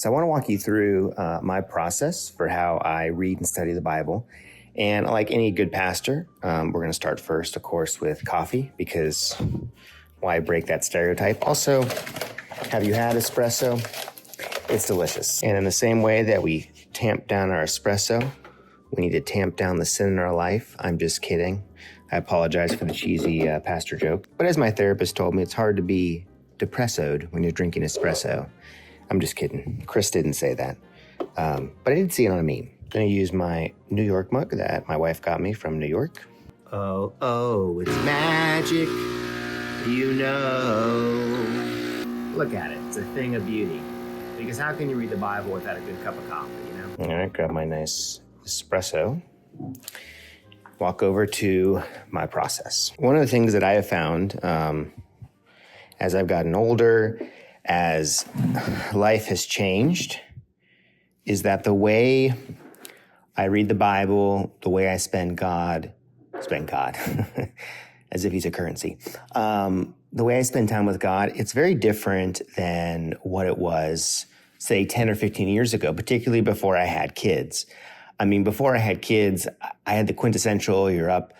So I want to walk you through my process for how I read and study the Bible. And like any good pastor, we're going to start first, of course, with coffee, because why break that stereotype? Also, have you had espresso? It's delicious. And in the same way that we tamp down our espresso, we need to tamp down the sin in our life. I'm just kidding. I apologize for the cheesy pastor joke. But as my therapist told me, it's hard to be depressoed when you're drinking espresso. I'm just kidding. Chris didn't say that. But I did see it on a meme. I'm going to use my New York mug that my wife got me from New York. Oh, it's magic, you know. Look at it. It's a thing of beauty. Because how can you read the Bible without a good cup of coffee, you know? All right, grab my nice espresso. Walk over to my process. One of the things that I have found as I've gotten older, as life has changed, is that the way I read the Bible, the way I spend God, as if he's a currency. The way I spend time with God, it's very different than what it was, say, 10 or 15 years ago, particularly before I had kids. I mean, before I had kids, I had the quintessential, you're up,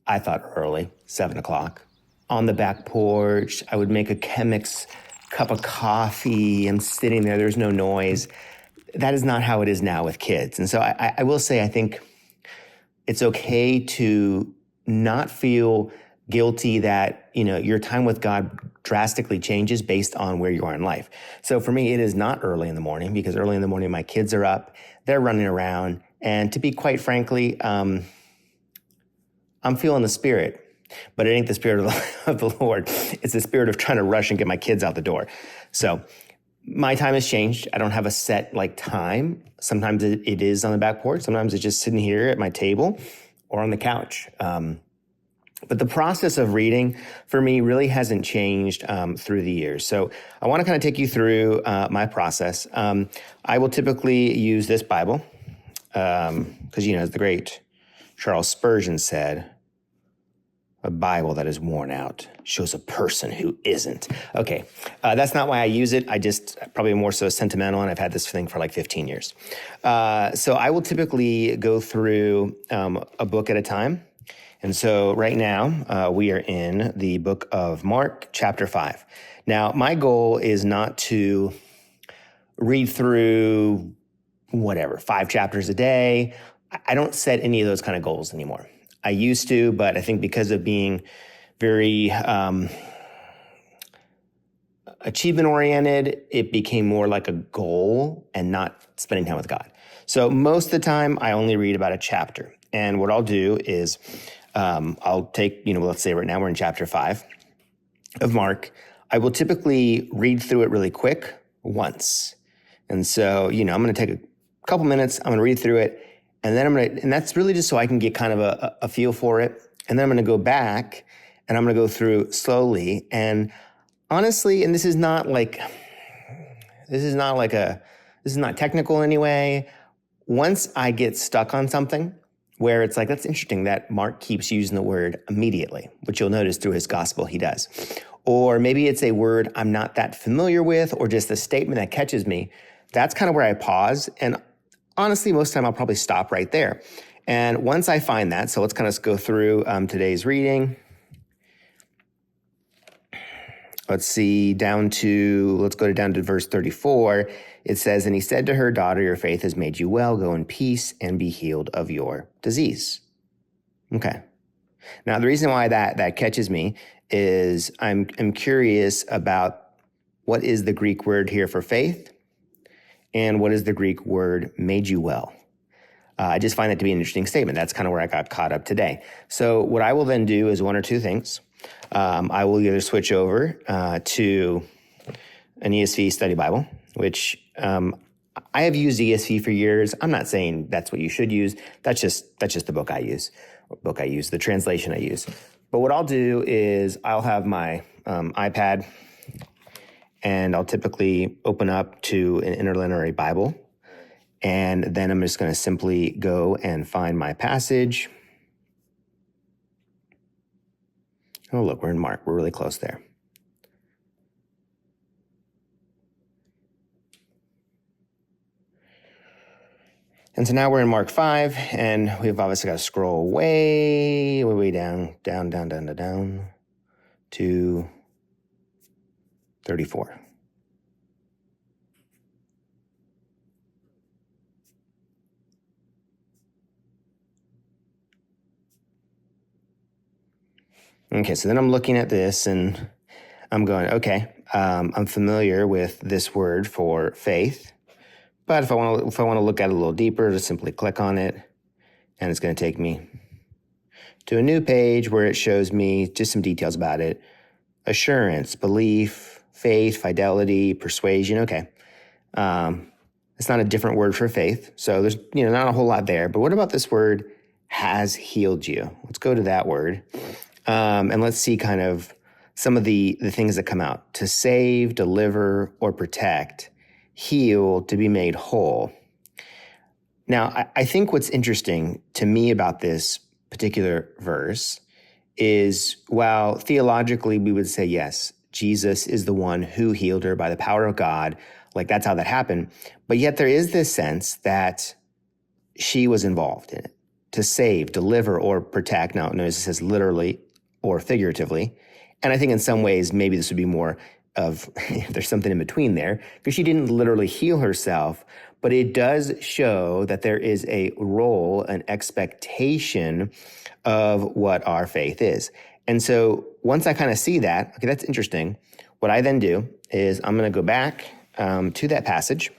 I thought early, 7 o'clock. On the back porch, I would make a Chemix cup of coffee. I'm sitting there, there's no noise. That is not how it is now with kids. And so I will say, I think it's okay to not feel guilty that, your time with God drastically changes based on where you are in life. So for me, it is not early in the morning, because early in the morning, my kids are up, they're running around. And to be quite frankly, I'm feeling the Spirit. But it ain't the Spirit of the Lord. It's the spirit of trying to rush and get my kids out the door. So my time has changed. I don't have a set time. Sometimes it is on the back porch. Sometimes it's just sitting here at my table or on the couch. But the process of reading for me really hasn't changed through the years. So I want to kind of take you through my process. I will typically use this Bible because, as the great Charles Spurgeon said, a Bible that is worn out shows a person who isn't. Okay, that's not why I use it. I just probably more so sentimental, and I've had this thing for like 15 years. So I will typically go through a book at a time. And so right now we are in the book of Mark, chapter 5. Now, my goal is not to read through 5 chapters a day. I don't set any of those kind of goals anymore. I used to, but I think because of being very achievement-oriented, it became more like a goal and not spending time with God. So most of the time, I only read about a chapter. And what I'll do is I'll take, let's say right now we're in chapter 5 of Mark. I will typically read through it really quick once. And so, I'm going to take a couple minutes, I'm going to read through it. And then and that's really just so I can get kind of a feel for it. And then I'm going to go back and I'm going to go through slowly. And honestly, and this is not technical anyway. Once I get stuck on something where it's like, that's interesting that Mark keeps using the word immediately, which you'll notice through his gospel he does. Or maybe it's a word I'm not that familiar with, or just a statement that catches me. That's kind of where I pause. And honestly, most of the time I'll probably stop right there. And once I find that, so let's kind of go through today's reading. Let's go down to verse 34. It says, "And he said to her, 'Daughter, your faith has made you well. Go in peace and be healed of your disease.'" Okay. Now, the reason why that catches me is I'm curious about what is the Greek word here for faith, and what is the Greek word made you well. I just find that to be an interesting statement. That's kind of where I got caught up today. So what I will then do is one or two things. I will either switch over to an ESV study Bible, which I have used ESV for years. I'm not saying that's what you should use. That's just the book I use, the translation I use. But what I'll do is I'll have my iPad, and I'll typically open up to an interlinear Bible. And then I'm just going to simply go and find my passage. Oh, look, we're in Mark. We're really close there. And so now we're in Mark 5, and we've obviously got to scroll way down to 34. Okay, so then I'm looking at this and I'm going, okay, I'm familiar with this word for faith, but if I want to look at it a little deeper, just simply click on it, and it's going to take me to a new page where it shows me just some details about it: assurance, belief, faith, fidelity, persuasion. Okay, it's not a different word for faith, so there's not a whole lot there. But what about this word, has healed you? Let's go to that word. And let's see kind of some of the things that come out: to save, deliver, or protect, heal, to be made whole. Now, I think what's interesting to me about this particular verse is, while theologically we would say, yes, Jesus is the one who healed her by the power of God, like that's how that happened, but yet there is this sense that she was involved in it. To save, deliver, or protect. Now, notice it says literally or figuratively. And I think in some ways, maybe this would be more of, there's something in between there, because she didn't literally heal herself, but it does show that there is a role, an expectation of what our faith is. And so once I kind of see that, okay, that's interesting, what I then do is I'm going to go back to that passage,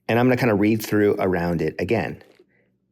and I'm going to kind of read through around it again.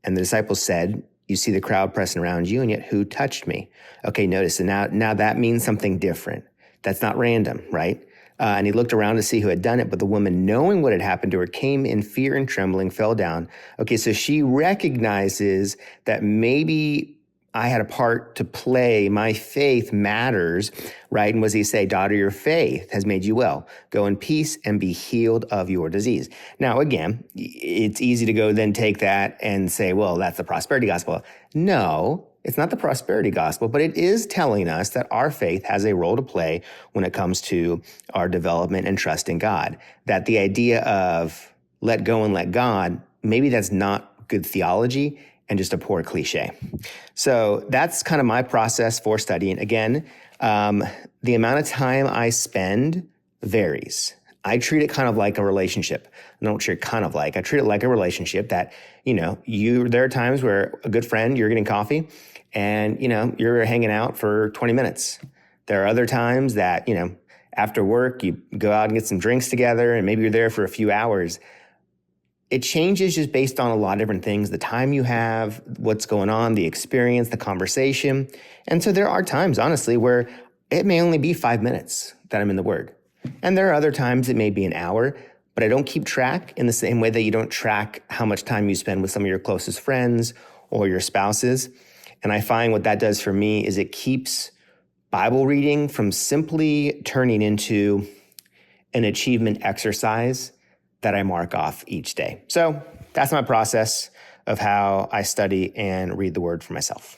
And the disciples said, "You see the crowd pressing around you, and yet who touched me?" Okay, notice, and now that means something different. That's not random, right? And he looked around to see who had done it, but the woman, knowing what had happened to her, came in fear and trembling, fell down. Okay, so she recognizes that maybe I had a part to play. My faith matters, right? And what does he say? "Daughter, your faith has made you well. Go in peace and be healed of your disease." Now, again, it's easy to go then take that and say, well, that's the prosperity gospel. No, it's not the prosperity gospel, but it is telling us that our faith has a role to play when it comes to our development and trust in God. That the idea of let go and let God, maybe that's not good theology and just a poor cliche. So that's kind of my process for studying. Again, the amount of time I spend varies. I treat it kind of like a relationship. I don't treat it kind of like, I treat it like a relationship that, there are times where a good friend, you're getting coffee and, you're hanging out for 20 minutes. There are other times that, after work, you go out and get some drinks together and maybe you're there for a few hours. It changes just based on a lot of different things, the time you have, what's going on, the experience, the conversation. And so there are times, honestly, where it may only be 5 minutes that I'm in the Word. And there are other times it may be an hour, but I don't keep track in the same way that you don't track how much time you spend with some of your closest friends or your spouses. And I find what that does for me is it keeps Bible reading from simply turning into an achievement exercise that I mark off each day. So that's my process of how I study and read the Word for myself.